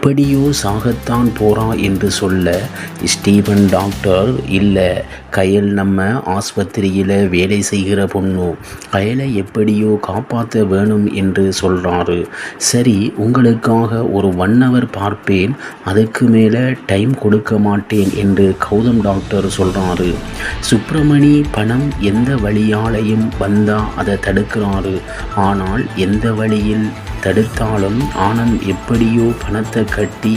எப்படியோ சாகத்தான் போறா என்று சொல்ல ஸ்டீவன் டாக்டர், இல்லை கயல் நம்ம ஆஸ்பத்திரியில் வேலை செய்கிற பொண்ணு, கயலை எப்படியோ காப்பாற்ற வேணும் என்று சொல்கிறாரு. சரி, உங்களுக்காக ஒரு 1 hour பார்ப்பேன், அதுக்கு மேலே டைம் கொடுக்க மாட்டேன் என்று கௌதம் டாக்டர் சொல்கிறாரு. சுப்பிரமணி பணம் எந்த வழியாலையும் வந்தால் அதை தடுக்கிறாரு. ஆனால் எந்த வழியில் தடுத்தாலும் ஆனந்த் எப்படியோ பணத்தை கட்டி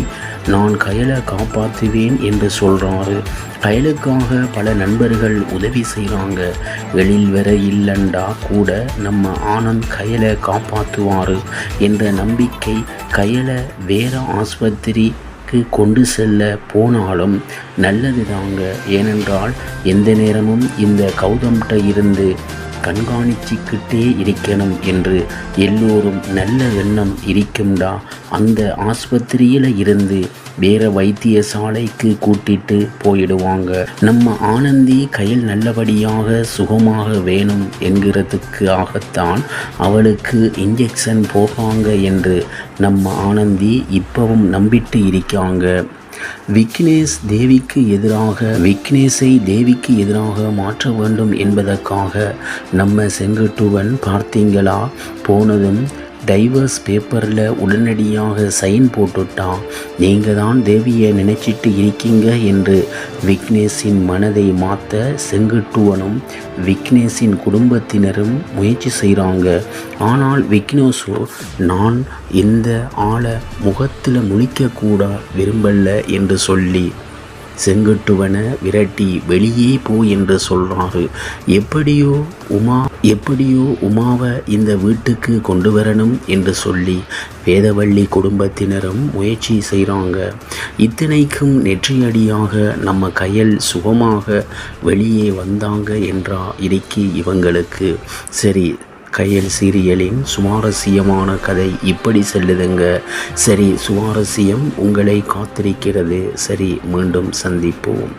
நான் கயலை காப்பாற்றுவேன் என்று சொல்கிறாரு. கயலுக்காக பல நண்பர்கள் உதவி செய்கிறாங்க. வெளியில் வர இல்லைண்டா கூட நம்ம ஆனந்த் கயலை காப்பாற்றுவார் என்ற நம்பிக்கை கயலை வேறு ஆஸ்பத்திரி கொண்டு செல்ல போனாலும் நல்லது தாங்க. ஏனென்றால் எந்த நேரமும் இந்த கௌதம்கிட்ட இருந்து கண்காணிச்சிக்கிட்டே இருக்கணும் என்று எல்லோரும் நல்ல எண்ணம் இருக்கும்டா. அந்த ஆஸ்பத்திரியில் இருந்து வேறு வைத்தியசாலைக்கு கூட்டிட்டு போயிடுவாங்க. நம்ம ஆனந்தி கயல் நல்லபடியாக சுகமாக வேணும் என்கிறதுக்காகத்தான் அவளுக்கு இன்ஜெக்ஷன் போடுவாங்க என்று நம்ம ஆனந்தி இப்பவும் நம்பிட்டு இருக்காங்க. விக்னேஷை தேவிக்கு எதிராக மாற்ற வேண்டும் என்பதற்காக நம்ம செங்குட்டுவன் பார்த்தீங்களா, போனதும் டைவர்ஸ் பேப்பரில் உடனடியாக சைன் போட்டுட்டான். நீங்கள் தான் தேவியை நினச்சிட்டு இருக்கீங்க என்று விக்னேஷின் மனதை மாற்ற செங்குட்டுவனும் விக்னேஷின் குடும்பத்தினரும் முயற்சி செய்கிறாங்க. ஆனால் விக்னேஷோ நான் இந்த ஆளை முகத்தில் முழிக்கக்கூட விரும்பல என்று சொல்லி செங்குட்டுவனை விரட்டி வெளியே போ என்று சொல்கிறாரு. எப்படியோ உமாவை இந்த வீட்டுக்கு கொண்டு வரணும் என்று சொல்லி வேதவள்ளி குடும்பத்தினரும் முயற்சி செய்கிறாங்க. இத்தனைக்கும் நெற்றியடியாக நம்ம கயல் சுகமாக வெளியே வந்தாங்க என்றா இருக்கி இவங்களுக்கு. சரி, கயல் சீரியலின் சுவாரஸ்யமான கதை இப்படி செல்லுதுங்க. சரி, சுவாரஸ்யம் உங்களை காத்திருக்கிறது. சரி, மீண்டும் சந்திப்போம்.